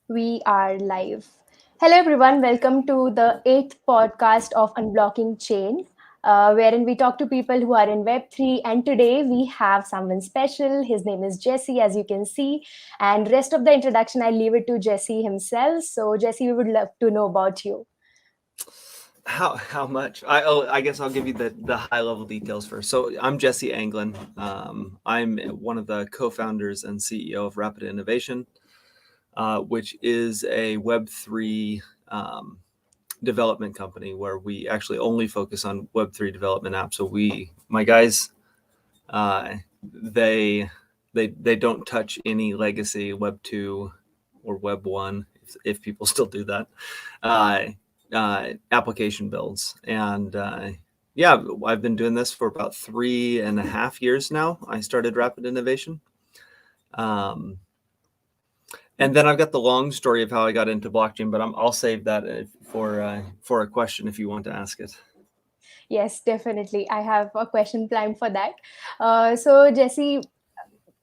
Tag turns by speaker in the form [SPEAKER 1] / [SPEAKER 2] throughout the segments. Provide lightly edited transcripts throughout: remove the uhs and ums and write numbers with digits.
[SPEAKER 1] We are live. Hello, everyone. Welcome to the eighth podcast of Unblocking Chain, wherein we talk to people who are in Web3. And today we have someone special. His name is Jesse, as you can see. And rest of the introduction, I leave it to Jesse himself. So, Jesse, we would love to know about you.
[SPEAKER 2] How much? I guess I'll give you the high level details first. So I'm Jesse Anglen. I'm one of the co-founders and CEO of Rapid Innovation, which is a Web3 development company where we actually only focus on Web3 development apps. So my guys, uh, they they don't touch any legacy Web2 or Web1 if people still do that. Uh, Application builds. And yeah, I've been doing this for about 3.5 years now. I started Rapid Innovation. Um, and then I've got the long story of how I got into blockchain, but I'll save that for a question if you want to ask it.
[SPEAKER 1] Yes, definitely. I have a question planned for that. So, Jesse,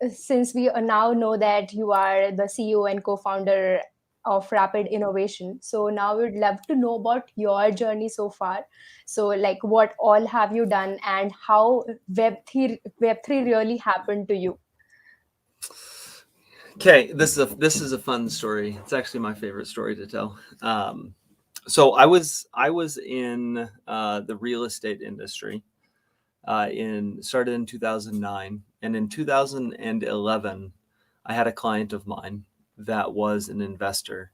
[SPEAKER 1] since we now know that you are the CEO and co-founder of Rapid Innovation, so now we'd love to know about your journey so far. So, like, what all have you done, and how Web3 really happened to you?
[SPEAKER 2] Okay, this is a fun story. It's actually my favorite story to tell. So I was in the real estate industry in started in 2009, and in 2011 I had a client of mine that was an investor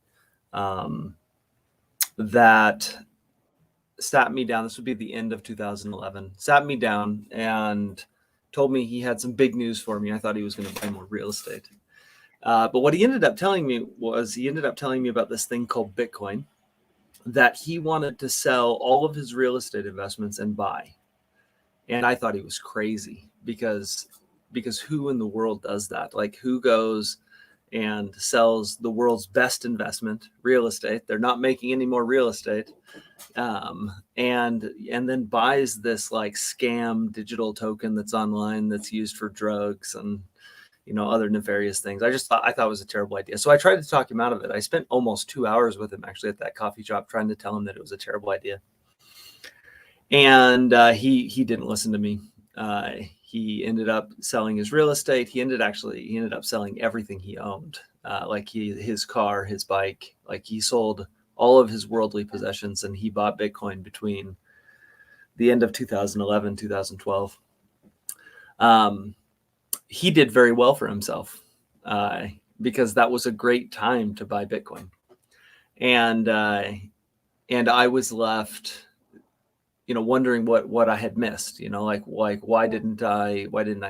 [SPEAKER 2] um, that sat me down. This would be the end of 2011. Sat me down and told me he had some big news for me. I thought he was going to buy more real estate. But what he ended up telling me was he ended up telling me about this thing called Bitcoin that he wanted to sell all of his real estate investments and buy. And I thought he was crazy because who in the world does that? Like, who goes and sells the world's best investment, real estate? They're not making any more real estate, and then buys this like scam digital token that's online that's used for drugs and other nefarious things. I thought it was a terrible idea. So I tried to talk him out of it. I spent almost 2 hours with him actually at that coffee shop trying to tell him that it was a terrible idea. And he didn't listen to me. He ended up selling his real estate. He ended up selling everything he owned, like his car, his bike. Like, he sold all of his worldly possessions, and he bought Bitcoin between the end of 2011, 2012. Um, he did very well for himself, uh, because that was a great time to buy Bitcoin, and and I was left, wondering what I had missed. Like why didn't I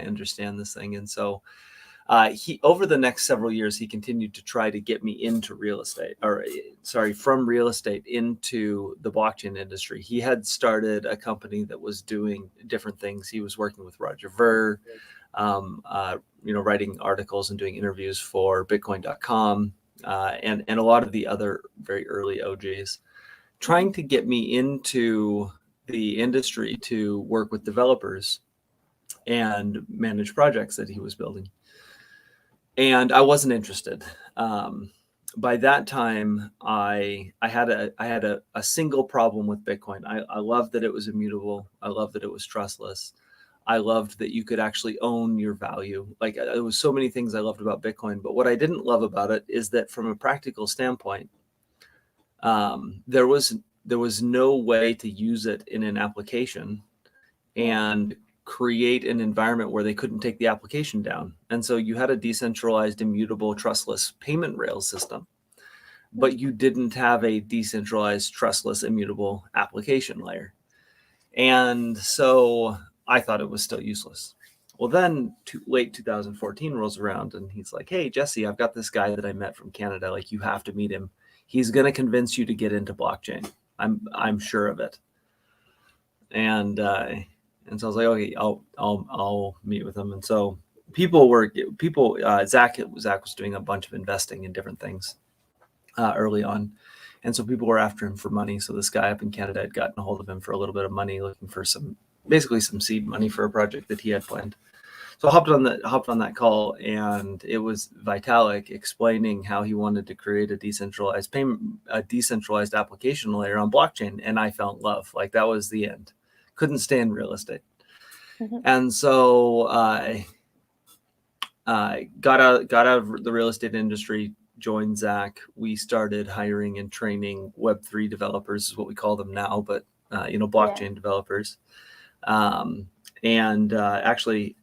[SPEAKER 2] understand this thing? And so he over the next several years he continued to try to get me into real estate, or sorry, from real estate into the blockchain industry. He had started a company that was doing different things. He was working with Roger Ver, um, uh, writing articles and doing interviews for Bitcoin.com, and a lot of the other very early OGs, trying to get me into the industry to work with developers and manage projects that he was building. And I wasn't interested. By that time, I had a single problem with Bitcoin. I loved that it was immutable. I loved that it was trustless. I loved that you could actually own your value. Like, there was so many things I loved about Bitcoin, but what I didn't love about it is that from a practical standpoint, there was no way to use it in an application and create an environment where they couldn't take the application down. And so you had a decentralized, immutable, trustless payment rails system, but you didn't have a decentralized, trustless, immutable application layer. And so I thought it was still useless. Well, then late 2014 rolls around, and he's like, "Hey, Jesse, I've got this guy that I met from Canada. Like, you have to meet him. He's going to convince you to get into blockchain. I'm sure of it." And so I was like, "Okay, I'll meet with him." And so Zach was doing a bunch of investing in different things early on, and so people were after him for money. So this guy up in Canada had gotten a hold of him for a little bit of money, looking for basically some seed money for a project that he had planned. So I hopped on that call, and it was Vitalik explaining how he wanted to create a decentralized application layer on blockchain, and I fell in love. Like, that was the end. Couldn't stand real estate,
[SPEAKER 1] Mhm.
[SPEAKER 2] and so I got out of the real estate industry, joined Zach. We started hiring and training Web3 developers, is what we call them now, but
[SPEAKER 1] Yeah.
[SPEAKER 2] blockchain developers, and actually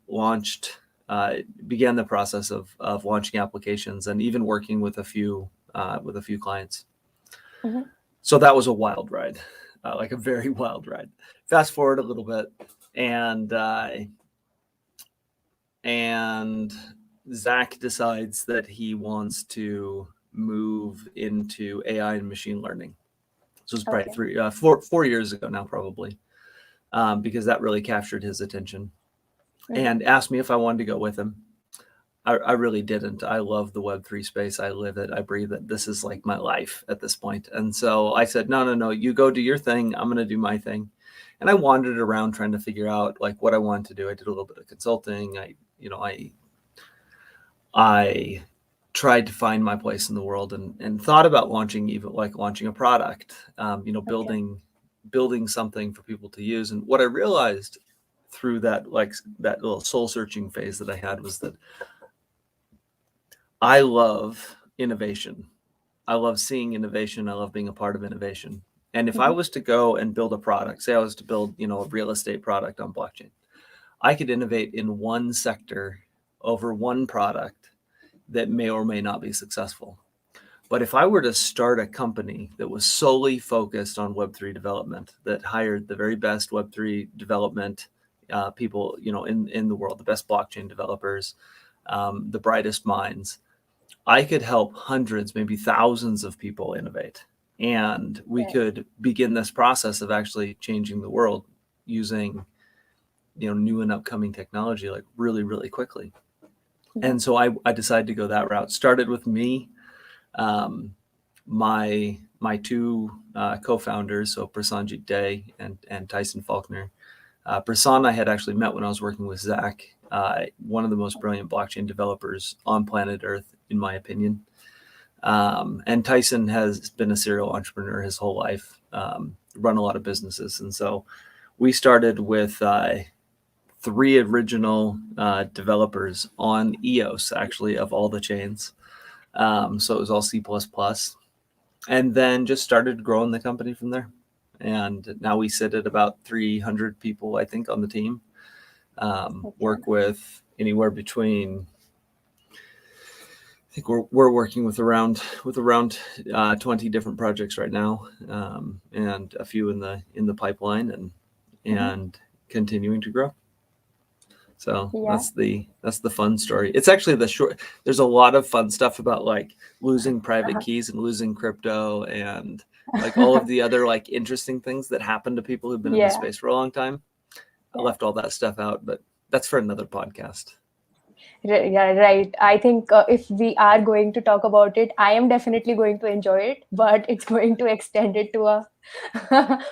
[SPEAKER 2] began the process of launching applications, and even working with a few clients.
[SPEAKER 1] Mhm.
[SPEAKER 2] So that was a wild ride, like a very wild ride. Fast forward a little bit, and Zach decides that he wants to move into AI and machine learning. So it's probably
[SPEAKER 1] Okay.
[SPEAKER 2] 4 years ago now, probably, because that really captured his attention,
[SPEAKER 1] Mhm.
[SPEAKER 2] and asked me if I wanted to go with him. I really didn't. I love the Web3 space. I live it. I breathe it. This is like my life at this point. And so I said, no, you go do your thing. I'm going to do my thing. And I wandered around trying to figure out like what I wanted to do. I did a little bit of consulting. I tried to find my place in the world, and thought about launching a product,
[SPEAKER 1] Okay.
[SPEAKER 2] building something for people to use. And what I realized through that little soul searching phase that I had was that I love innovation. I love seeing innovation. I love being a part of innovation. And if I
[SPEAKER 1] Mhm.
[SPEAKER 2] was to go and build a product, say I was to build, a real estate product on blockchain, I could innovate in one sector over one product that may or may not be successful. But if I were to start a company that was solely focused on Web3 development, that hired the very best Web3 development people, in the world, the best blockchain developers, the brightest minds, I could help hundreds, maybe thousands of people innovate. And we
[SPEAKER 1] Yeah.
[SPEAKER 2] could begin this process of actually changing the world using, new and upcoming technology, like really, really quickly.
[SPEAKER 1] Mhm.
[SPEAKER 2] And so I decided to go that route. Started with me, um, my two co-founders, so Prasanjit Day and Tyson Faulkner. Prasan I had actually met when I was working with Zach, one of the most brilliant blockchain developers on planet Earth, in my opinion. And Tyson has been a serial entrepreneur his whole life, run a lot of businesses. And so we started with three original developers on EOS, actually, of all the chains. So it was all C++, and then just started growing the company from there. And now we sit at about 300 people, I think, on the team.
[SPEAKER 1] Okay.
[SPEAKER 2] Work with anywhere between, I think we're working with around 20 different projects right now, and a few in the pipeline,
[SPEAKER 1] Mhm.
[SPEAKER 2] and continuing to grow. So
[SPEAKER 1] Yeah.
[SPEAKER 2] that's the fun story. It's actually the short. There's a lot of fun stuff about like losing private keys and losing crypto, and like all of the other like interesting things that happen to people who've been in this
[SPEAKER 1] Yeah.
[SPEAKER 2] space for a long time. I
[SPEAKER 1] Yeah.
[SPEAKER 2] left all that stuff out, but that's for another podcast.
[SPEAKER 1] Yeah, right. I think if we are going to talk about it, I am definitely going to enjoy it, but it's going to extend it to a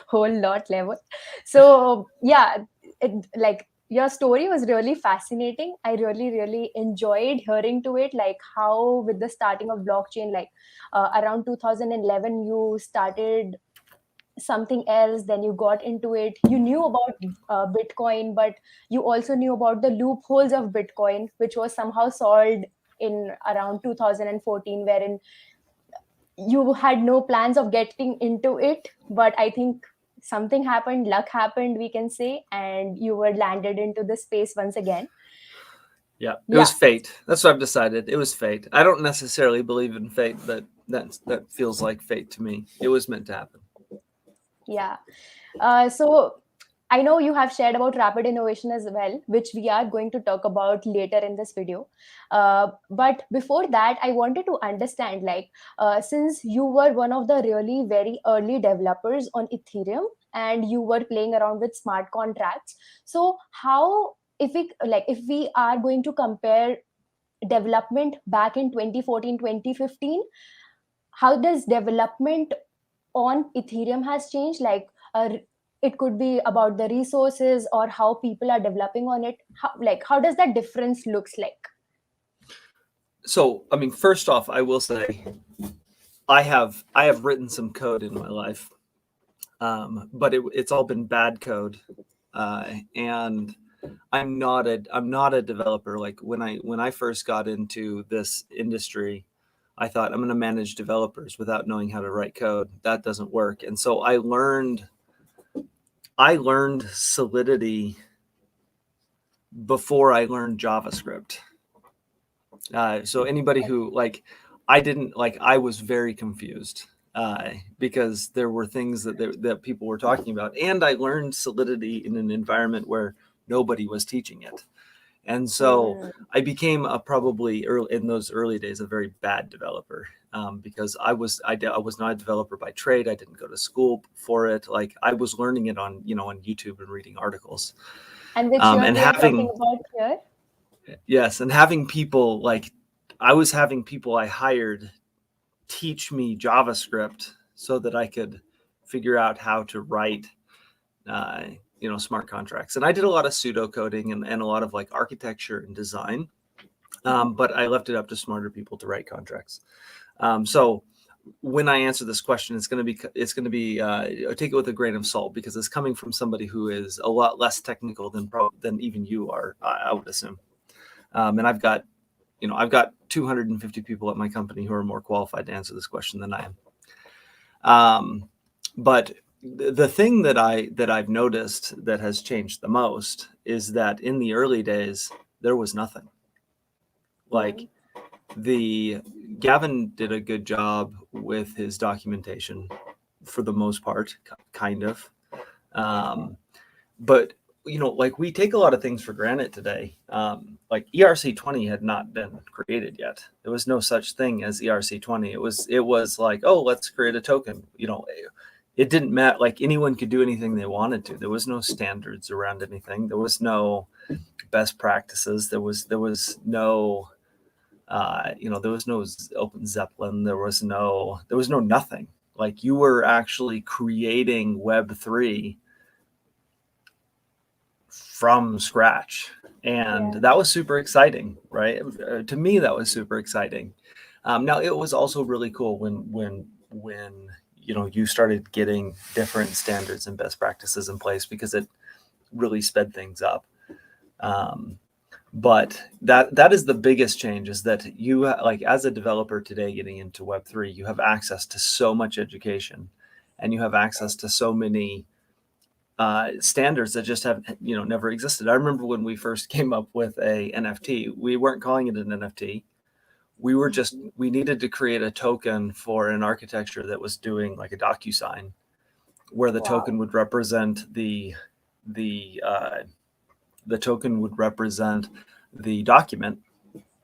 [SPEAKER 1] whole lot level. So, yeah, like your story was really fascinating. I really, really enjoyed hearing to it, like how with the starting of blockchain, like around 2011, you started something else, then you got into it, you knew about bitcoin, but you also knew about the loopholes of bitcoin, which was somehow solved in around 2014, wherein you had no plans of getting into it, but I think something happened, luck happened, we can say, and you were landed into the space once again.
[SPEAKER 2] Yeah, it was
[SPEAKER 1] Yeah.
[SPEAKER 2] fate. That's what I've decided. It was fate. I don't necessarily believe in fate, but that feels like fate to me. It was meant to happen.
[SPEAKER 1] Yeah. So I know you have shared about rapid innovation as well, which we are going to talk about later in this video. But before that, I wanted to understand, like, since you were one of the really very early developers on Ethereum and you were playing around with smart contracts, so how, if we are going to compare development back in 2014, 2015, how does development on Ethereum has changed? Like, it could be about the resources or how people are developing on it. How does that difference looks like?
[SPEAKER 2] So, I mean, first off, I will say I have written some code in my life, but it's all been bad code, and I'm not a developer. Like when I first got into this industry, I thought I'm going to manage developers without knowing how to write code. That doesn't work. And so I learned Solidity before I learned JavaScript. So anybody who I was very confused because there were things that people were talking about, and I learned Solidity in an environment where nobody was teaching it. And so
[SPEAKER 1] Hmm.
[SPEAKER 2] I became probably in those early days a very bad developer, because I was not a developer by trade. I didn't go to school for it. Like I was learning it on YouTube and reading articles,
[SPEAKER 1] And which year
[SPEAKER 2] and
[SPEAKER 1] we are talking
[SPEAKER 2] having
[SPEAKER 1] about here?
[SPEAKER 2] yes, and having people I was having people I hired teach me JavaScript so that I could figure out how to write uh, smart contracts. And I did a lot of pseudocoding and a lot of like architecture and design, but I left it up to smarter people to write contracts. So when I answer this question, it's going to be take it with a grain of salt, because it's coming from somebody who is a lot less technical than even you are, I would assume. And I've got 250 people at my company who are more qualified to answer this question than I am. But the thing that I've noticed that has changed the most is that in the early days there was nothing. Like Gavin did a good job with his documentation for the most part, kind of. But like we take a lot of things for granted today. Like ERC20 had not been created yet. There was no such thing as ERC20. It was like, oh, let's create a token. It didn't matter. Like anyone could do anything they wanted to. There was no standards around anything. There was no best practices. There was no there was no open Zeppelin. There was no nothing. Like you were actually creating Web3 from scratch, and
[SPEAKER 1] Yeah.
[SPEAKER 2] that was super exciting, right? To me, that was super exciting. Now it was also really cool when you started getting different standards and best practices in place, because it really sped things up. But that is the biggest change, is that you, like as a developer today getting into Web3, you have access to so much education, and you have access to so many standards that just have never existed. I remember when we first came up with a NFT, we weren't calling it an NFT. We needed to create a token for an architecture that was doing like a DocuSign, where the
[SPEAKER 1] Wow.
[SPEAKER 2] token would represent the token would represent the document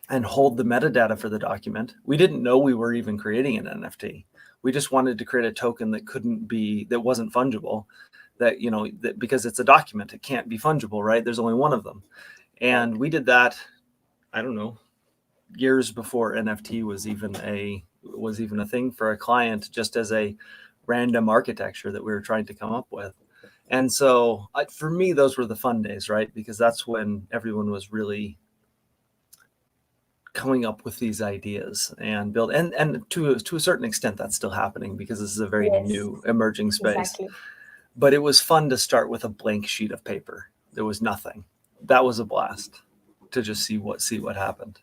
[SPEAKER 2] and hold the metadata for the document. We didn't know we were even creating an NFT. We just wanted to create a token that wasn't fungible, that because it's a document, it can't be fungible, right? There's only one of them.
[SPEAKER 1] Right.
[SPEAKER 2] And we did that, I don't know, years before NFT was even a thing for a client, just as a random architecture that we were trying to come up with. And so for me, those were the fun days, right? Because that's when everyone was really coming up with these ideas and build, and to a certain extent that's still happening, because this is a very
[SPEAKER 1] Yes.
[SPEAKER 2] new emerging space.
[SPEAKER 1] Exactly.
[SPEAKER 2] But it was fun to start with a blank sheet of paper. There was nothing. That was a blast to just see what happened.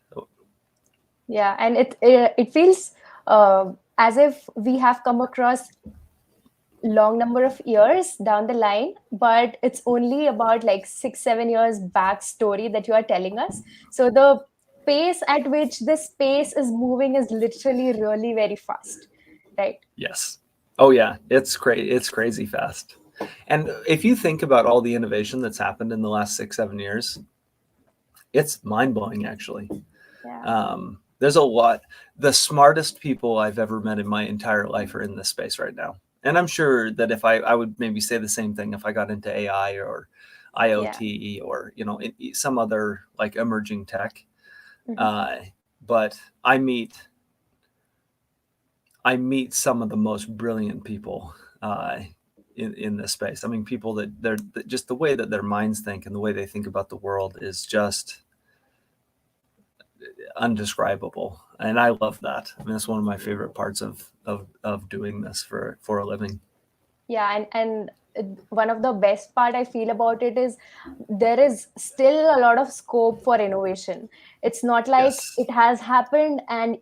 [SPEAKER 1] Yeah, and it feels as if we have come across long number of years down the line, but it's only about like 6-7 years backstory that you are telling us. So the pace at which this space is moving is literally really very fast, right?
[SPEAKER 2] Yes. Oh yeah, it's crazy fast. And if you think about all the innovation that's happened in the last 6-7 years, it's mind-blowing actually.
[SPEAKER 1] Yeah.
[SPEAKER 2] There's a lot. The smartest people I've ever met in my entire life are in this space right now. And I'm sure that if I would maybe say the same thing if I got into AI or
[SPEAKER 1] Yeah.
[SPEAKER 2] IoT or some other like emerging tech.
[SPEAKER 1] Mhm.
[SPEAKER 2] Uh, but I meet some of the most brilliant people in this space. I mean, people that they're just the way that their minds think and the way they think about the world is just undescribable. And I love that. I mean, that's one of my favorite parts of doing this for a living.
[SPEAKER 1] Yeah, and one of the best part I feel about it is there is still a lot of scope for innovation. It's not like
[SPEAKER 2] Yes.
[SPEAKER 1] it has happened and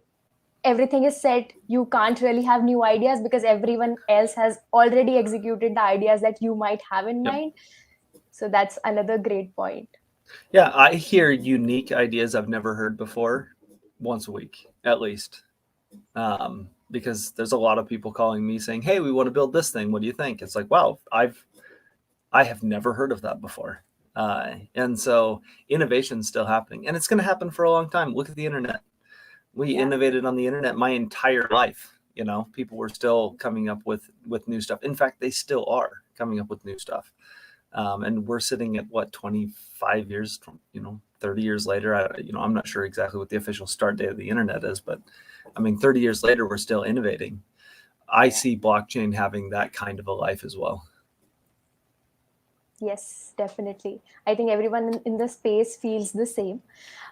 [SPEAKER 1] everything is set. You can't really have new ideas because everyone else has already executed the ideas that you might have in
[SPEAKER 2] Yep.
[SPEAKER 1] mind. So that's another great point.
[SPEAKER 2] Yeah, I hear unique ideas I've never heard before once a week at least. Because there's a lot of people calling me saying, "Hey, we want to build this thing. What do you think?" It's like, wow, I have never heard of that before. And so innovation's still happening, and it's going to happen for a long time. Look at the internet. We
[SPEAKER 1] Yeah.
[SPEAKER 2] innovated on the internet my entire life. You know, people were still coming up with new stuff. In fact, they still are coming up with new stuff. And we're sitting at what, 25 years, 30 years later. I'm not sure exactly what the official start date of the internet is, but I mean, 30 years later, we're still innovating. I
[SPEAKER 1] Yeah.
[SPEAKER 2] see blockchain having that kind of a life as well.
[SPEAKER 1] Yes, definitely. I think everyone in the space feels the same.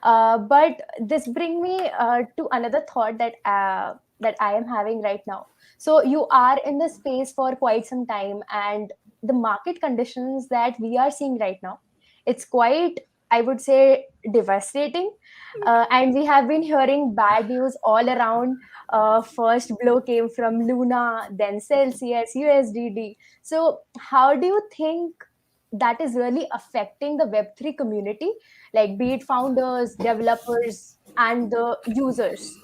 [SPEAKER 1] But this brings me to another thought that I am having right now. So you are in the space for quite some time, and the market conditions that we are seeing right now, it's quite, I would say, devastating. And we have been hearing bad news all around. First blow came from Luna, then Celsius, USDD. So how do you think that is really affecting the Web3 community, like be it founders, developers, and the users?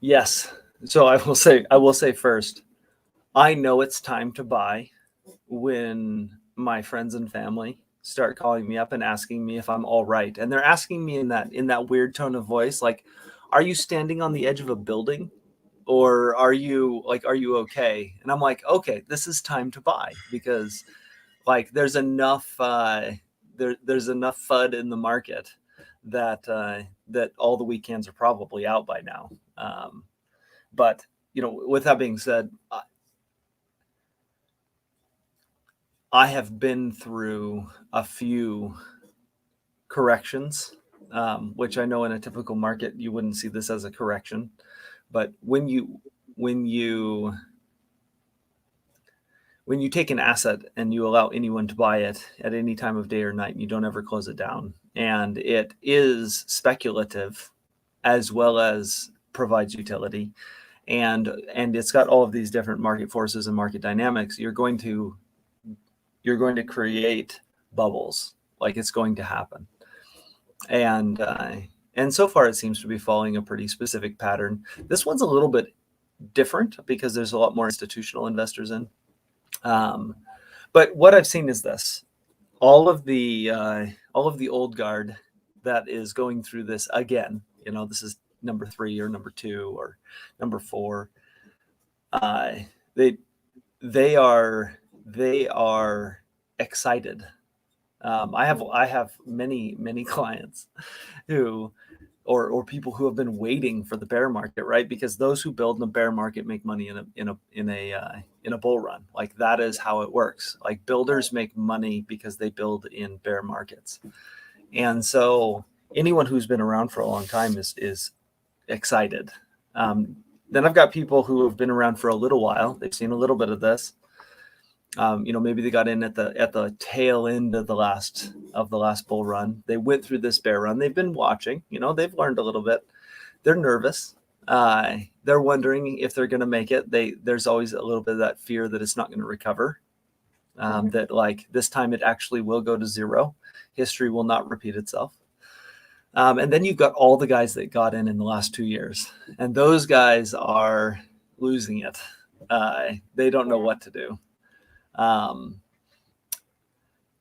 [SPEAKER 2] Yes. So I will say first, I know it's time to buy when my friends and family start calling me up and asking me if I'm all right. And they're asking me in that weird tone of voice, like, are you standing on the edge of a building? Or are you okay? And I'm like, okay, this is time to buy, because like there's enough FUD in the market that all the weekends are probably out by now. But with that being said, I have been through a few corrections, which I know in a typical market you wouldn't see this as a correction, but when you when you take an asset and you allow anyone to buy it at any time of day or night, and you don't ever close it down, and it is speculative as well as provides utility, and it's got all of these different market forces and market dynamics, you're going to create bubbles. Like, it's going to happen. And so far it seems to be following a pretty specific pattern. This one's a little bit different because there's a lot more institutional investors in. um, but what I've seen is this: all of the old guard that is going through this again. This is number 3 or number 2 or number 4. uh, they they are excited. I have many clients who, or people who have been waiting for the bear market, right? Because those who build in a bear market make money in a bull run. Like, that is how it works. Like, builders make money because they build in bear markets. And so anyone who's been around for a long time is excited. Then I've got people who have been around for a little while. They've seen a little bit of this. Maybe they got in at the tail end of the last bull run. They went through this bear run. They've been watching. They've learned a little bit. They're nervous. They're wondering if they're going to make it. There's always a little bit of that fear that it's not going to recover.
[SPEAKER 1] Mhm.
[SPEAKER 2] That, like, this time it actually will go to zero. History will not repeat itself. And then you've got all the guys that got in the last 2 years, and those guys are losing it. They don't know
[SPEAKER 1] Yeah.
[SPEAKER 2] what to do. Um,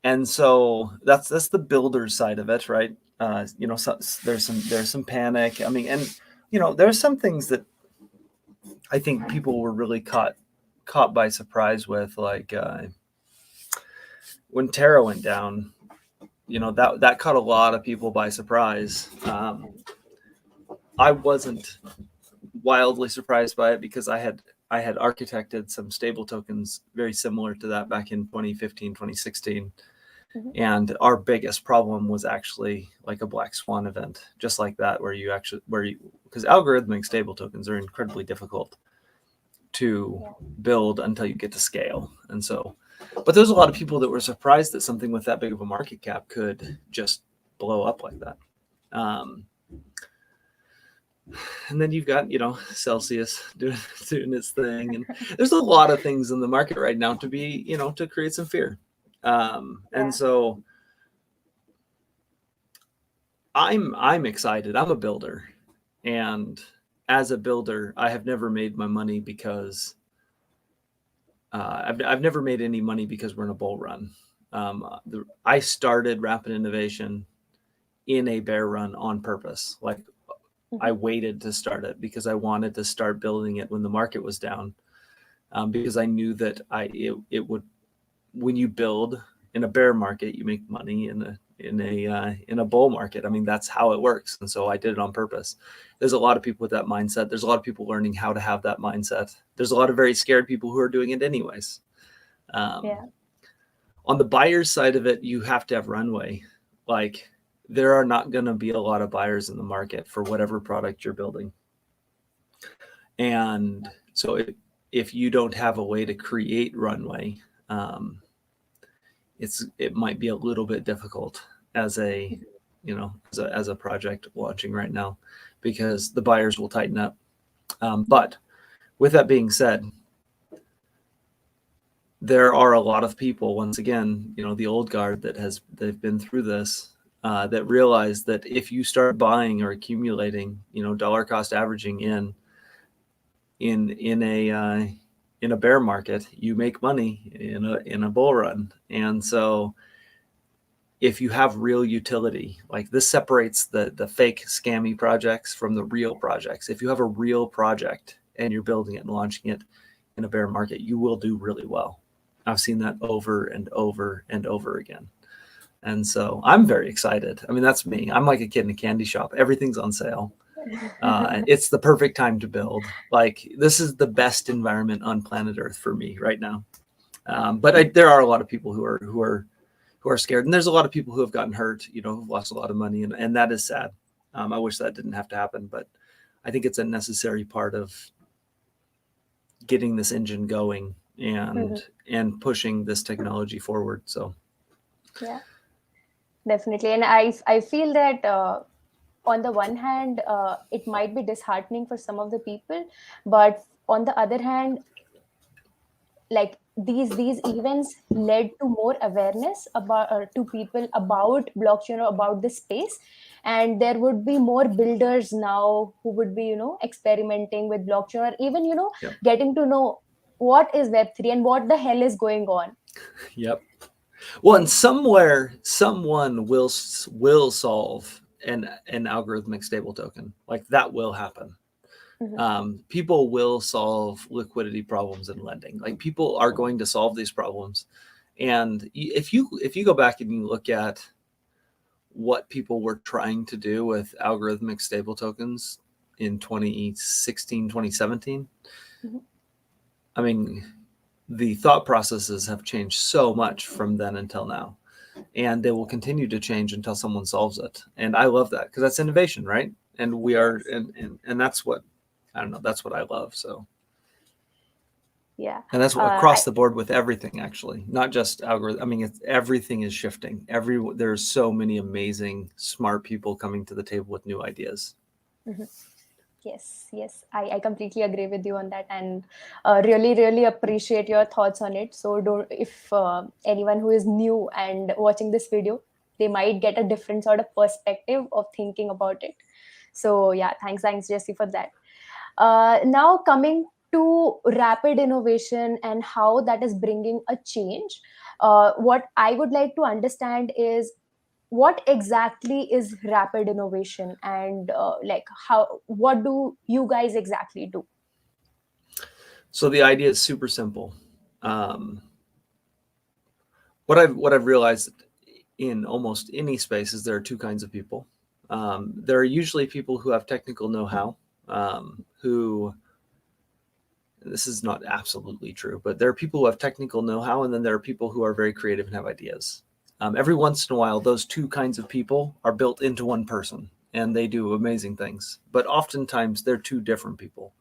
[SPEAKER 2] and so that's the builder side of it, right? So there's some panic. I mean, and there's some things that I think people were really caught by surprise with, like when Terra went down. That caught a lot of people by surprise. I wasn't wildly surprised by it because I I had architected some stable tokens very similar to that back in 2015, 2016.
[SPEAKER 1] Mhm.
[SPEAKER 2] And our biggest problem was actually like a black swan event, just like that, because algorithmic stable tokens are incredibly difficult to build until you get to scale. And so, but there's a lot of people that were surprised that something with that big of a market cap could just blow up like that. And then you've got, Celsius doing its thing. And there's a lot of things in the market right now to be, to create some fear. And so I'm excited. I'm a builder. And as a builder, I have never made my money because I've never made any money because we're in a bull run. I started Rapid Innovation in a bear run on purpose. Like I waited to start it because I wanted to start building it when the market was down, because I knew that it would, when you build in a bear market, you make money in a bull market. I mean, that's how it works. And so I did it on purpose. There's a lot of people with that mindset. There's a lot of people learning how to have that mindset. There's a lot of very scared people who are doing it anyways. On the buyer's side of it, you have to have runway. Like there are not going to be a lot of buyers in the market for whatever product you're building. And so if you don't have a way to create runway, it might be a little bit difficult as a project launching right now, because the buyers will tighten up. But with that being said, there are a lot of people, once again, the old guard they've been through this, that realize that if you start buying or accumulating, dollar cost averaging in a bear market, you make money in a bull run. And so if you have real utility, like this separates the fake scammy projects from the real projects. If you have a real project and you're building it and launching it in a bear market, you will do really well. I've seen that over and over and over again. And so I'm very excited. I mean, that's me. I'm like a kid in a candy shop. Everything's on sale. It's the perfect time to build. Like this is the best environment on planet Earth for me right now. But there are a lot of people who are scared, and there's a lot of people who have gotten hurt, who've lost a lot of money, and that is sad. I wish that didn't have to happen, but I think it's a necessary part of getting this engine going and pushing this technology forward. So
[SPEAKER 1] yeah, definitely. And I feel that on the one hand, it might be disheartening for some of the people, but on the other hand, like these events led to more awareness about to people about blockchain or about the space, and there would be more builders now who would be experimenting with blockchain, or even
[SPEAKER 2] Yep.
[SPEAKER 1] getting to know what is Web3 and what the hell is going on.
[SPEAKER 2] Yep. Well, and somewhere someone will solve an algorithmic stable token. Like that will happen. People will solve liquidity problems in lending. Like people are going to solve these problems. And if you go back and you look at what people were trying to do with algorithmic stable tokens in 2016, 2017, I mean, the thought processes have changed so much from then until now, and they will continue to change until someone solves it. And I love that because that's innovation, right? And we are, and that's what, I don't know, that's what I love. So
[SPEAKER 1] Yeah.
[SPEAKER 2] and that's what across the board with everything, actually, not just algorithm. I mean, everything is shifting. There's so many amazing, smart people coming to the table with new ideas.
[SPEAKER 1] Yes, I completely agree with you on that, and really appreciate your thoughts on it. So if anyone who is new and watching this video, they might get a different sort of perspective of thinking about it. So yeah, thanks Jesse for that. Now coming to rapid innovation and how that is bringing a change, what I would like to understand is what exactly is rapid innovation, and what do you guys exactly do?
[SPEAKER 2] So the idea is super simple. What I've realized in almost any space is there are two kinds of people. There are usually people who have technical know-how, who this is not absolutely true, but there are people who have technical know-how, and then there are people who are very creative and have ideas. Every once in a while, those two kinds of people are built into one person, and they do amazing things. But oftentimes, they're two different people.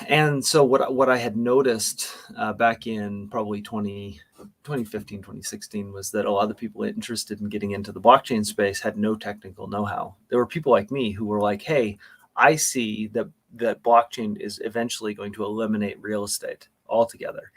[SPEAKER 2] And so what I had noticed back in probably 2015, 2016 was that a lot of the people interested in getting into the blockchain space had no technical know-how. There were people like me who were like, hey, I see that blockchain is eventually going to eliminate real estate altogether.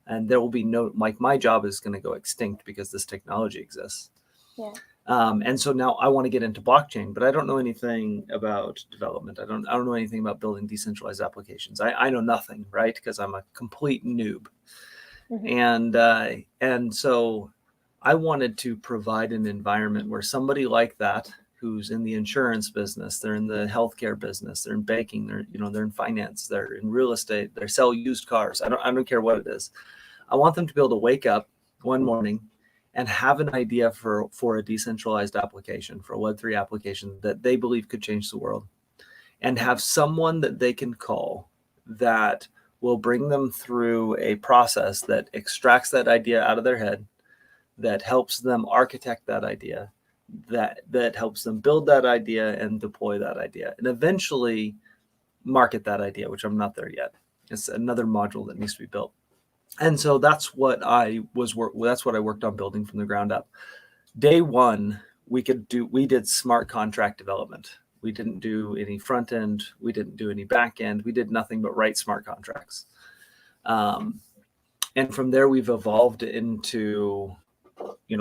[SPEAKER 2] And there will be no, like, my job is going to go extinct because this technology exists.
[SPEAKER 1] Yeah.
[SPEAKER 2] And so now I want to get into blockchain, but I don't know anything about development. I don't know anything about building decentralized applications. I know nothing, right? Because I'm a complete noob. And so I wanted to provide an environment where somebody like that, who's in the insurance business, they're in the healthcare business, they're in banking, they're in finance, they're in real estate, they sell used cars. I don't care what it is. I want them to be able to wake up one morning and have an idea for a decentralized application, for a Web3 application that they believe could change the world, and have someone that they can call that will bring them through a process that extracts that idea out of their head, that helps them architect that idea, that helps them build that idea and deploy that idea, and eventually market that idea, which I'm not there yet. It's another module that needs to be built. And so that's what I worked on building from the ground up. Day one, we did smart contract development. We didn't do any front end. We didn't do any back end. We did nothing but write smart contracts. And from there, we've evolved into,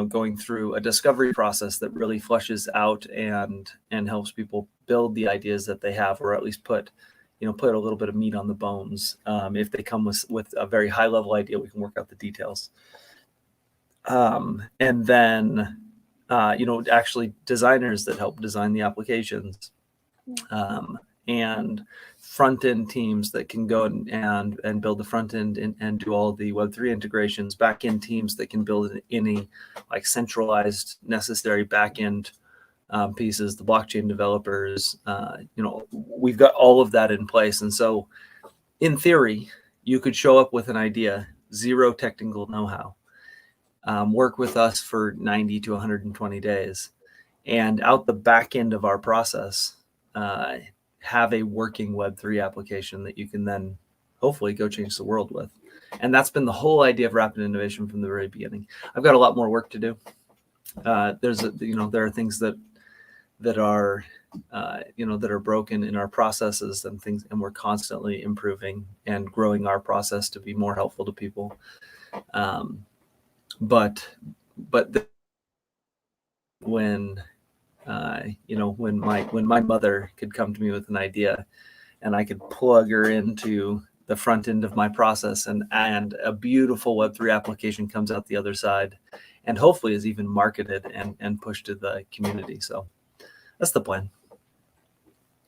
[SPEAKER 2] going through a discovery process that really fleshes out and helps people build the ideas that they have, or at least put a little bit of meat on the bones. If they come with a very high level idea, we can work out the details. And then, actually designers that help design the applications, and front end teams that can go and build the front end and do all the Web3 integrations, back end teams that can build any like centralized necessary back end pieces, the blockchain developers, we've got all of that in place. And so in theory, you could show up with an idea, zero technical know-how, work with us for 90 to 120 days, and out the back end of our process, have a working Web3 application that you can then hopefully go change the world with. And that's been the whole idea of Rapid Innovation from the very beginning. I've got a lot more work to do. There are things that are that are broken in our processes and things, and we're constantly improving and growing our process to be more helpful to people. But when my mother could come to me with an idea, and I could plug her into the front end of my process, and a beautiful Web3 application comes out the other side, and hopefully is even marketed and pushed to the community. So that's the plan.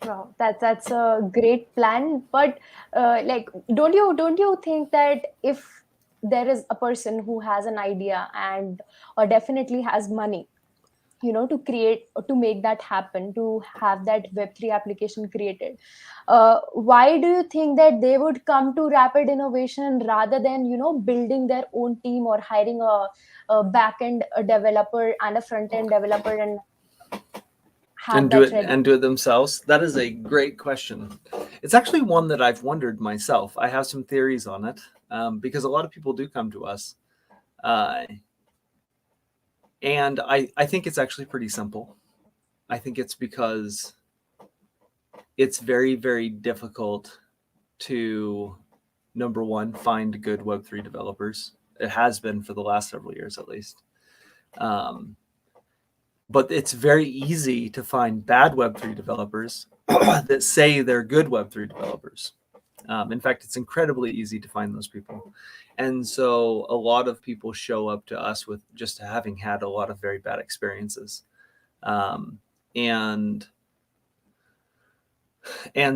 [SPEAKER 1] Wow, that's a great plan. But don't you think that if there is a person who has an idea and or definitely has money, to create or to make that happen, to have that Web3 application created, why do you think that they would come to Rapid Innovation rather than building their own team or hiring a back-end developer and a front-end developer and have that ready?
[SPEAKER 2] And do it themselves? That is a great question. It's actually one that I've wondered myself. I have some theories on it, because a lot of people do come to us. And I think it's actually pretty simple. I think it's because it's very, very difficult to, number one, find good Web3 developers. It has been for the last several years, at least. But it's very easy to find bad Web3 developers that say they're good Web3 developers. In fact, it's incredibly easy to find those people. And so a lot of people show up to us with just having had a lot of very bad experiences. And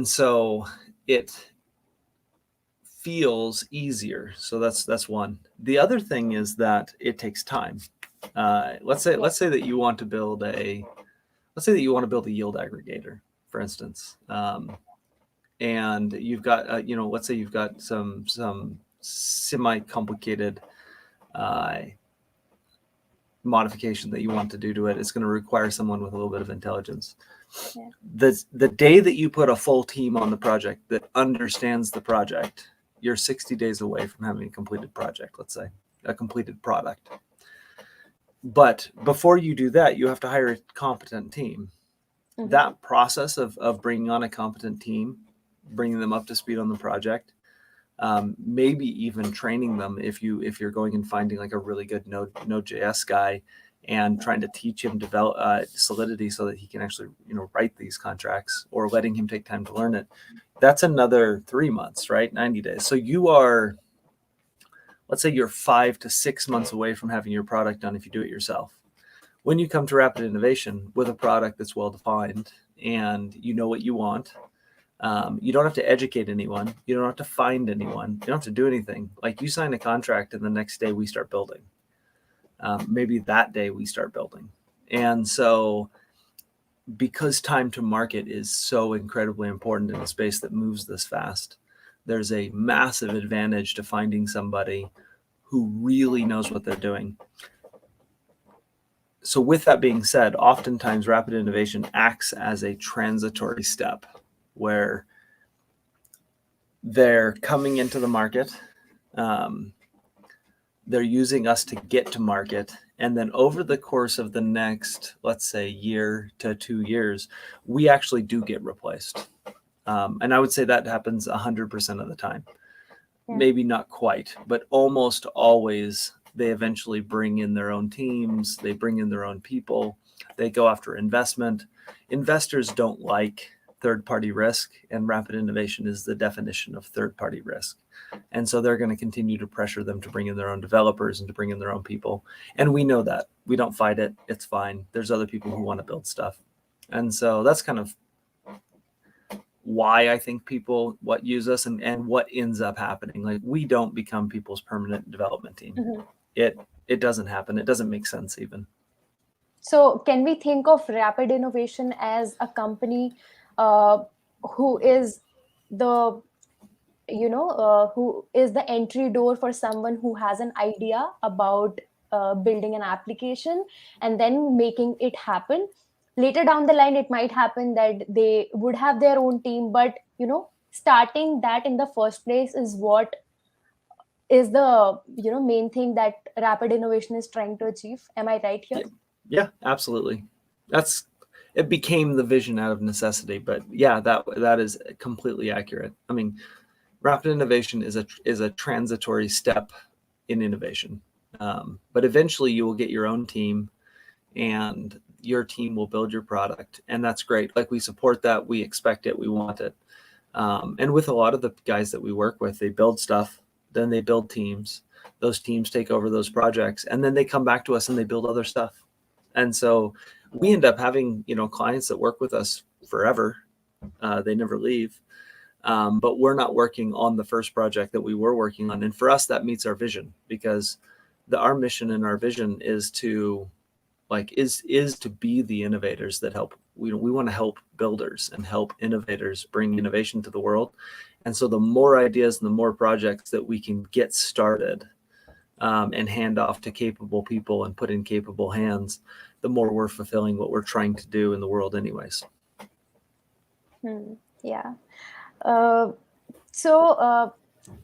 [SPEAKER 2] so it feels easier. So that's one. The other thing is that it takes time. Let's say that you want to build a yield aggregator, for instance. and you've got let's say you've got some semi-complicated modification that you want to do to it. It's going to require someone with a little bit of intelligence.
[SPEAKER 1] Yeah.
[SPEAKER 2] The day that you put a full team on the project that understands the project, you're 60 days away from having a completed project, let's say, a completed product. But before you do that, you have to hire a competent team.
[SPEAKER 1] Mhm.
[SPEAKER 2] That process of bringing on a competent team, bringing them up to speed on the project, maybe even training them if you're going and finding like a really good Node.js guy and trying to teach him develop Solidity so that he can actually write these contracts, or letting him take time to learn it. That's another 3 months, right? 90 days. So you are, let's say you're 5 to 6 months away from having your product done if you do it yourself. When you come to Rapid Innovation with a product that's well defined and you know what you want, you don't have to educate anyone. You don't have to find anyone. You don't have to do anything. Like, you sign a contract and the next day we start building. Maybe that day we start building. And so, because time to market is so incredibly important in a space that moves this fast, there's a massive advantage to finding somebody who really knows what they're doing. So with that being said, oftentimes Rapid Innovation acts as a transitory step where they're coming into the market, they're using us to get to market, and then over the course of the next, let's say, year to 2 years, we actually do get replaced. And I would say that happens 100% of the time.
[SPEAKER 1] Yeah.
[SPEAKER 2] Maybe not quite, but almost always they eventually bring in their own teams, they bring in their own people, they go after investment. Investors don't like third-party risk, and Rapid Innovation is the definition of third-party risk. And so they're going to continue to pressure them to bring in their own developers and to bring in their own people. And we know that. We don't fight it. It's fine. There's other people who want to build stuff. And so that's kind of why I think people use us, and what ends up happening. Like, we don't become people's permanent development team.
[SPEAKER 1] Mhm.
[SPEAKER 2] It doesn't happen. It doesn't make sense even.
[SPEAKER 1] So can we think of Rapid Innovation as a company who is the who is the entry door for someone who has an idea about building an application and then making it happen? Later down the line, it might happen that they would have their own team, but starting that in the first place is what is the main thing that Rapid Innovation is trying to achieve. Am I right here?
[SPEAKER 2] Yeah, absolutely. It became the vision out of necessity, but yeah, that is completely accurate. I mean, Rapid Innovation is a transitory step in innovation, but eventually you will get your own team, and your team will build your product, and that's great. Like, we support that, we expect it, we want it. And with a lot of the guys that we work with, they build stuff, then they build teams. Those teams take over those projects, and then they come back to us and they build other stuff. And so we end up having clients that work with us forever. They never leave. But we're not working on the first project that we were working on. And for us, that meets our vision, because our mission and our vision is to be the innovators that help. We want to help builders and help innovators bring innovation to the world. And so the more ideas and the more projects that we can get started and hand off to capable people and put in capable hands, the more we're fulfilling what we're trying to do in the world anyways.
[SPEAKER 1] Yeah. And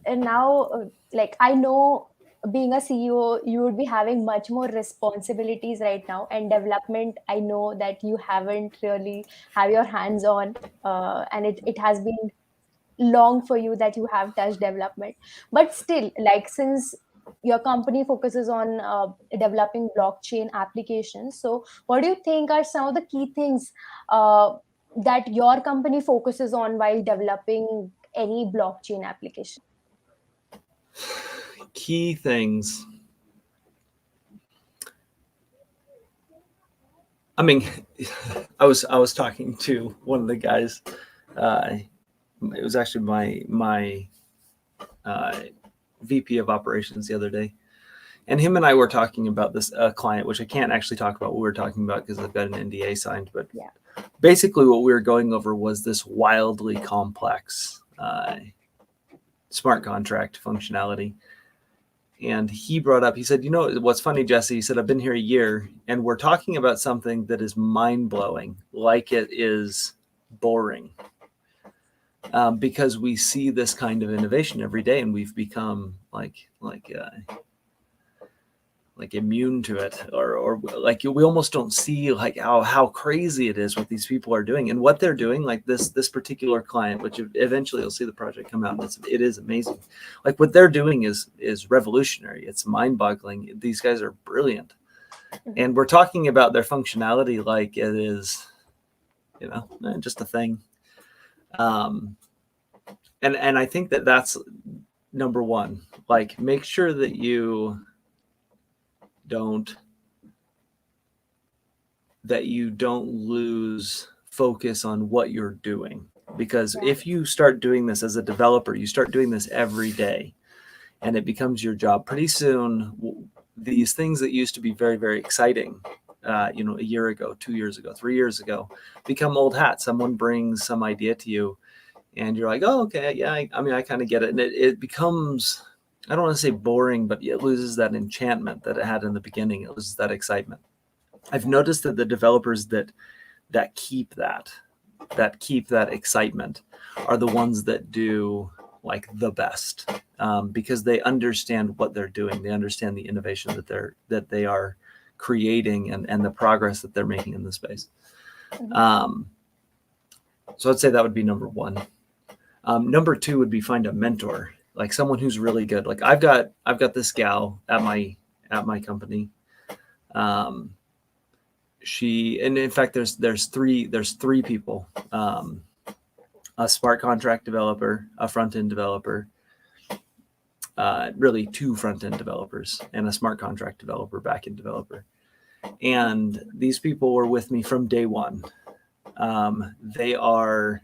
[SPEAKER 1] now, like, I know being a CEO, you would be having much more responsibilities right now, and development, I know that you haven't really have your hands on, and it has been long for you that you have touched development. But still, like, since your company focuses on developing blockchain applications, so what do you think are some of the key things that your company focuses on while developing any blockchain application?
[SPEAKER 2] Key things. I mean, I was talking to one of the guys. It was actually my VP of operations the other day, and him and I were talking about this client, which I can't actually talk about what we were talking about because I've got an NDA signed. But
[SPEAKER 1] Yeah.
[SPEAKER 2] basically what we were going over was this wildly complex smart contract functionality. And he brought up, he said, you know, what's funny, Jesse, he said, I've been here a year and we're talking about something that is mind blowing, like it is boring. Because we see this kind of innovation every day, and we've become like immune to it, or like we almost don't see like how crazy it is what these people are doing and what they're doing. Like this particular client, which eventually you'll see the project come out, and it is amazing. Like what they're doing is revolutionary. It's mind-boggling. These guys are brilliant, and we're talking about their functionality like it is, you know, just a thing. And I think that that's number one. Like, make sure that you don't lose focus on what you're doing. Because if you start doing this as a developer, you start doing this every day, and it becomes your job. Pretty soon, these things that used to be very, very exciting, you know, a year ago, 2 years ago, 3 years ago, become old hat. Someone brings some idea to you, and you're like, oh, okay, yeah, I mean, I kind of get it. And it becomes, I don't want to say boring, but it loses that enchantment that it had in the beginning. It loses that excitement. I've noticed that the developers that keep that excitement are the ones that do like the best, because they understand what they're doing. They understand the innovation that they are creating, and the progress that they're making in the space. So I'd say that would be number one. Number two would be find a mentor, like someone who's really good. Like I've got this gal at my company. And in fact, there's three people, a smart contract developer, a front-end developer, really two front-end developers, and a smart contract developer, back-end developer. And these people were with me from day one. They are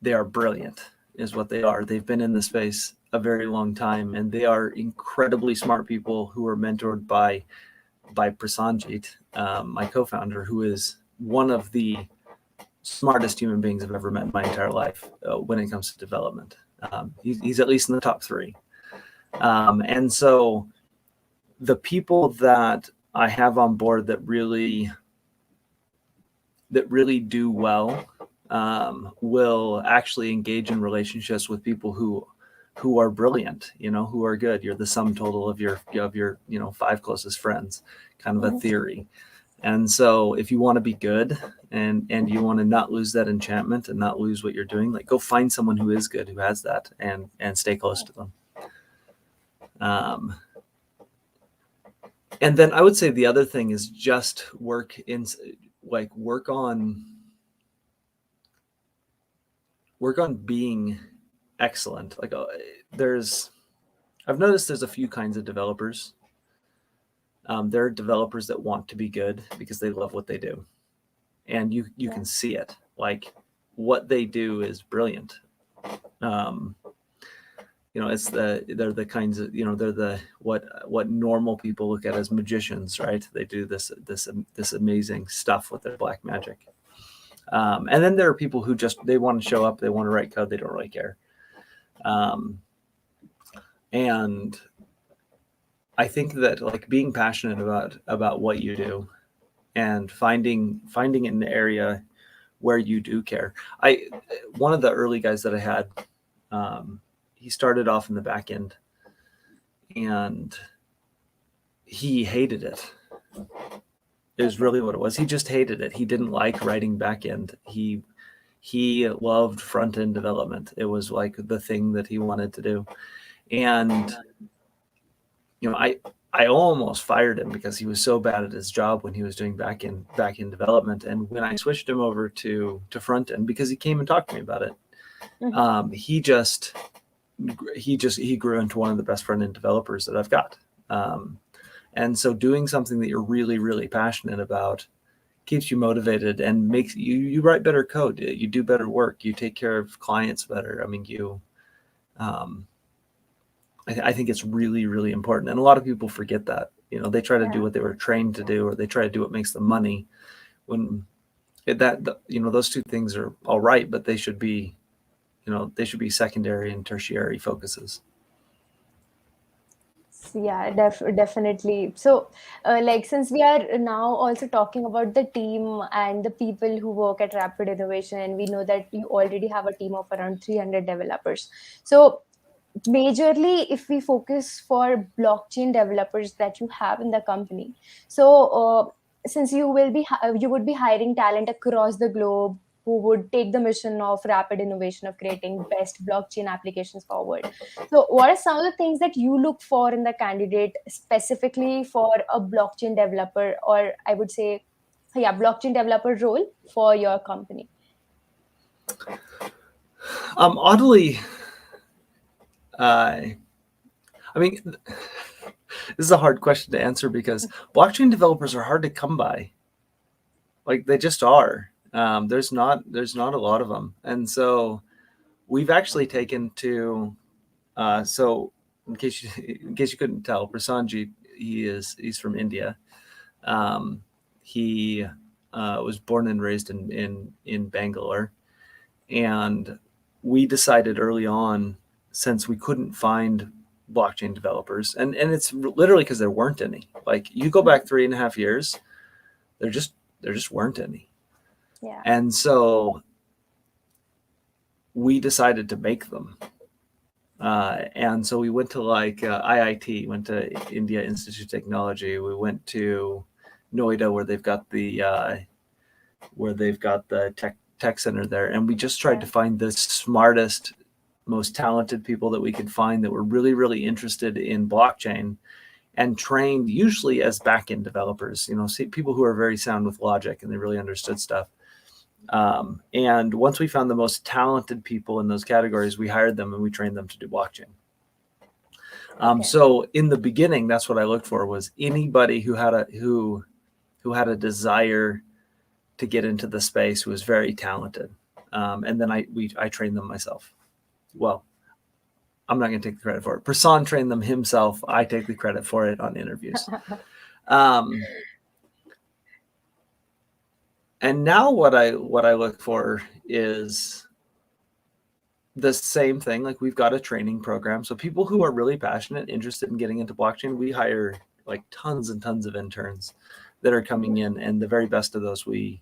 [SPEAKER 2] brilliant, is what they are. They've been in the space a very long time, and they are incredibly smart people who are mentored by Prasanjit, my co-founder, who is one of the smartest human beings I've ever met in my entire life when it comes to development. He's at least in the top three. And so the people that I have on board that really do well will actually engage in relationships with people who are brilliant, you know, who are good. You're the sum total of your you know, 5 closest friends, kind of a theory. And so if you want to be good and you want to not lose that enchantment and not lose what you're doing, like go find someone who is good, who has that, and stay close to them. And then I would say the other thing is just work on being excellent. Like I've noticed there's a few kinds of developers. There are developers that want to be good because they love what they do, and you can see it. Like what they do is brilliant. You know, they're the kinds of, you know, they're the what normal people look at as magicians, right? They do this amazing stuff with their black magic. And then there are people who they want to show up, they want to write code, they don't really care. And I think that like being passionate about what you do and finding an area where you do care. One of the early guys that I had, he started off in the back end and he hated it. It was really what it was. He just hated it. He didn't like writing back end. He loved front end development. It was like the thing that he wanted to do. And you know, I almost fired him because he was so bad at his job when he was doing back end development. And when I switched him over to front end, because he came and talked to me about it, he grew into one of the best front end developers that I've got. And so doing something that you're really, really passionate about keeps you motivated and makes you write better code. You do better work. You take care of clients better. I mean, I think it's really, really important. And a lot of people forget that. You know, they try to do what they were trained to do, or they try to do what makes them money, when those two things are all right, but they should be secondary and tertiary focuses.
[SPEAKER 1] Yeah, definitely. So, like, since we are now also talking about the team and the people who work at Rapid Innovation, and we know that you already have a team of around 300 developers. So, majorly, if we focus for blockchain developers that you have in the company, so since you would be hiring talent across the globe who would take the mission of rapid innovation of creating best blockchain applications forward. So, what are some of the things that you look for in the candidate specifically for a blockchain developer, or I would say, yeah, blockchain developer role for your company?
[SPEAKER 2] Oddly, I mean, this is a hard question to answer because blockchain developers are hard to come by. Like they just are. There's not a lot of them, and so we've actually taken to. So in case you couldn't tell, Prasanjit, he's from India. Um, he was born and raised in Bangalore, and we decided early on, since we couldn't find blockchain developers, and it's literally because there weren't any. Like you go back 3.5 years, there just weren't any,
[SPEAKER 1] Yeah.
[SPEAKER 2] and so we decided to make them. And so we went to like IIT, went to India Institute of Technology. We went to Noida, where they've got the tech center there, and we just tried
[SPEAKER 1] Yeah.
[SPEAKER 2] to find the smartest, most talented people that we could find that were really, really interested in blockchain, and trained usually as back-end developers. People who are very sound with logic and they really understood stuff. And once we found the most talented people in those categories, we hired them and we trained them to do blockchain.
[SPEAKER 1] Okay.
[SPEAKER 2] So in the beginning, that's what I looked for, was anybody who had a desire to get into the space, who was very talented. And then I trained them myself. Well, I'm not going to take the credit for it. Prasan trained them himself. I take the credit for it on interviews. And now what I look for is the same thing. Like we've got a training program. So people who are really passionate, interested in getting into blockchain, we hire like tons and tons of interns that are coming in, and the very best of those we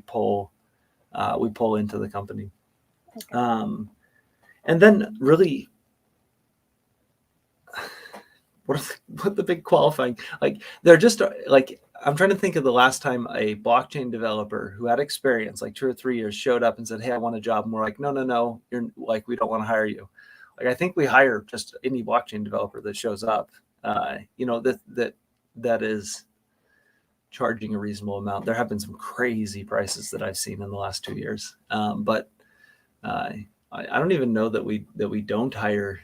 [SPEAKER 2] pull into the company.
[SPEAKER 1] Okay.
[SPEAKER 2] And then really, what the big qualifying, like they're just like, I'm trying to think of the last time a blockchain developer who had experience, like 2 or 3 years, showed up and said, "Hey, I want a job." And we're like, "No, you're like, we don't want to hire you." Like I think we hire just any blockchain developer that shows up, that is charging a reasonable amount. There have been some crazy prices that I've seen in the last 2 years, but I don't even know that we don't hire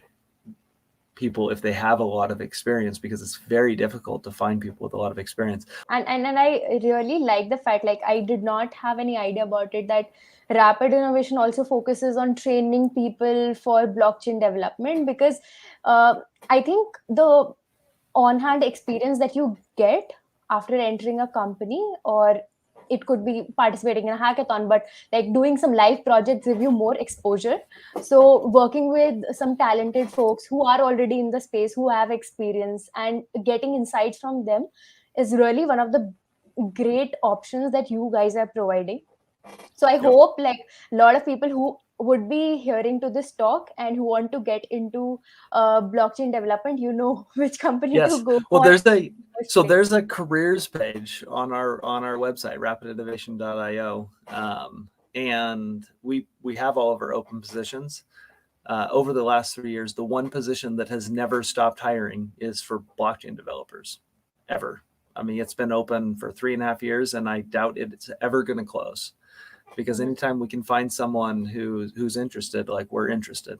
[SPEAKER 2] people if they have a lot of experience, because it's very difficult to find people with a lot of experience.
[SPEAKER 1] And I really like the fact, like, I did not have any idea about it, that rapid innovation also focuses on training people for blockchain development, because uh, I think the on hand experience that you get after entering a company, or it could be participating in a hackathon, but like doing some live projects give you more exposure. So working with some talented folks who are already in the space, who have experience, and getting insights from them is really one of the great options that you guys are providing. So I
[SPEAKER 2] Yep.
[SPEAKER 1] hope, like, a lot of people who would be hearing to this talk and who want to get into blockchain development, which company to
[SPEAKER 2] Yes.
[SPEAKER 1] go
[SPEAKER 2] Well,
[SPEAKER 1] for in
[SPEAKER 2] there's
[SPEAKER 1] the
[SPEAKER 2] a
[SPEAKER 1] first
[SPEAKER 2] so
[SPEAKER 1] place.
[SPEAKER 2] there's a careers page on our website, rapidinnovation.io, and we have all of our open positions. Over the last 3 years, the one position that has never stopped hiring is for blockchain developers, ever. I mean, it's been open for 3.5 years, and I doubt it's ever going to close, because
[SPEAKER 1] Mhm.
[SPEAKER 2] anytime we can find someone who's interested, like we're interested.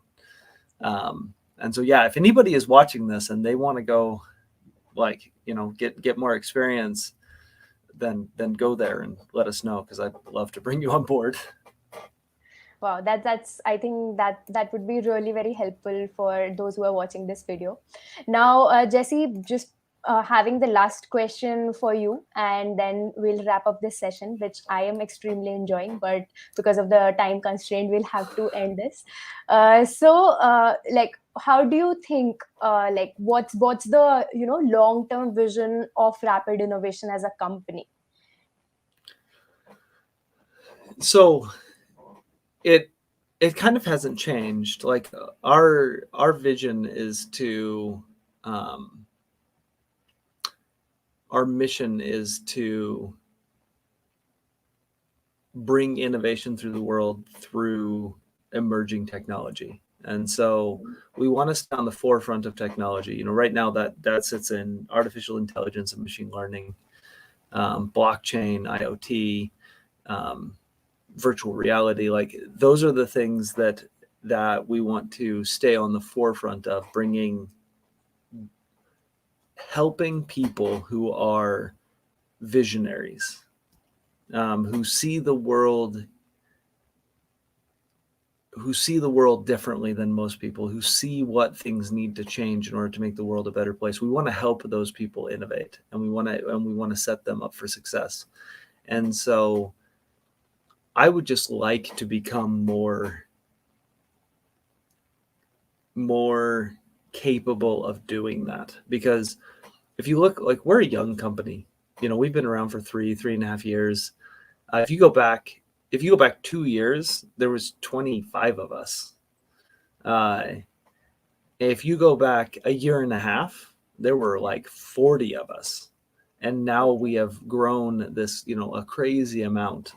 [SPEAKER 2] And so, yeah, if anybody is watching this and they want to go, like, get more experience, then go there and let us know, because I'd love to bring you on board.
[SPEAKER 1] Wow, that's I think that would be really very helpful for those who are watching this video. Now, Jesse, just having the last question for you, and then we'll wrap up this session, which I am extremely enjoying. But because of the time constraint, we'll have to end this. Like, how do you think? Like, what's the long term vision of Rapid Innovation as a company?
[SPEAKER 2] So it kind of hasn't changed. Like our vision is to our mission is to bring innovation through the world through emerging technology. And so we want to stay on the forefront of technology. Right now that sits in artificial intelligence and machine learning, blockchain, IoT, virtual reality. Like those are the things that we want to stay on the forefront of, helping people who are visionaries, who see the world differently than most people, who see what things need to change in order to make the world a better place. We want to help those people innovate, and we want to set them up for success. And so I would just like to become more capable of doing that, because if you look, like, we're a young company. We've been around for 3.5 years. If you go back 2 years, there was 25 of us. If you go back a year and a half, there were like 40 of us, and now we have grown this, a crazy amount.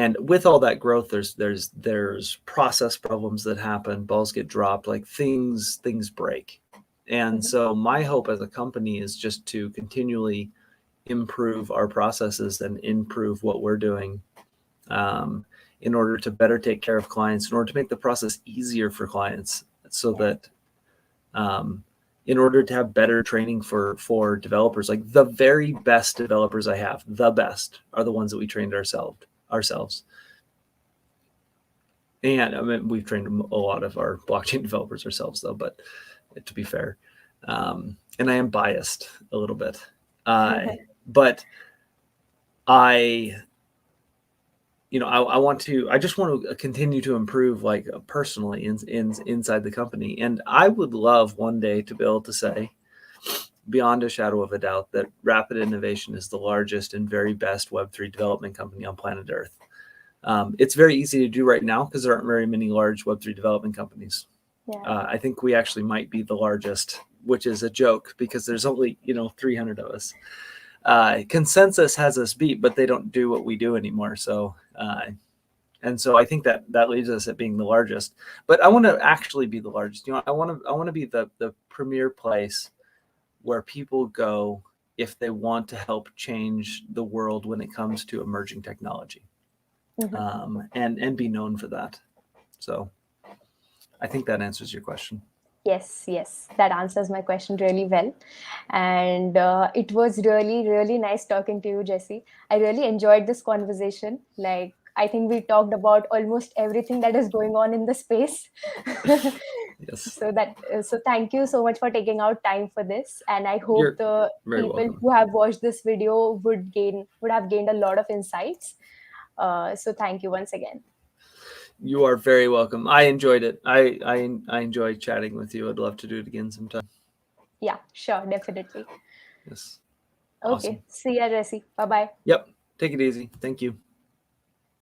[SPEAKER 2] And with all that growth, there's process problems that happen. Balls get dropped, like things break. And so my hope as a company is just to continually improve our processes and improve what we're doing, in order to better take care of clients, in order to make the process easier for clients, so that in order to have better training for developers. Like the very best developers I have, the best, are the ones that we trained ourselves. And I mean, we've trained a lot of our blockchain developers ourselves, though, but to be fair, and I am biased a little bit, but I just want to continue to improve, like, personally inside the company. And I would love one day to be able to say, beyond a shadow of a doubt, that Rapid Innovation is the largest and very best Web3 development company on planet Earth. It's very easy to do right now because there aren't very many large Web3 development companies. I think we actually might be the largest, which is a joke because there's only 300 of us. Consensus has us beat, but they don't do what we do anymore. So and so I think that leaves us at being the largest. But I want to actually be the largest. I want to be the premier place where people go if they want to help change the world when it comes to emerging technology, and be known for that. So I think that answers your question.
[SPEAKER 1] Yes, that answers my question really well. And it was really, really nice talking to you, Jesse. I really enjoyed this conversation. Like, I think we talked about almost everything that is going on in the space.
[SPEAKER 2] Yes.
[SPEAKER 1] So thank you so much for taking out time for this. And I hope
[SPEAKER 2] You're
[SPEAKER 1] the
[SPEAKER 2] very
[SPEAKER 1] people
[SPEAKER 2] welcome.
[SPEAKER 1] who have watched this video would have gained a lot of insights. So thank you once again.
[SPEAKER 2] You are very welcome. I enjoyed it. I enjoyed chatting with you. I'd love to do it again sometime.
[SPEAKER 1] Yeah, sure, definitely.
[SPEAKER 2] Yes.
[SPEAKER 1] Okay.
[SPEAKER 2] Awesome.
[SPEAKER 1] See ya, Jesse. Bye-bye.
[SPEAKER 2] Yep. Take it easy. Thank you.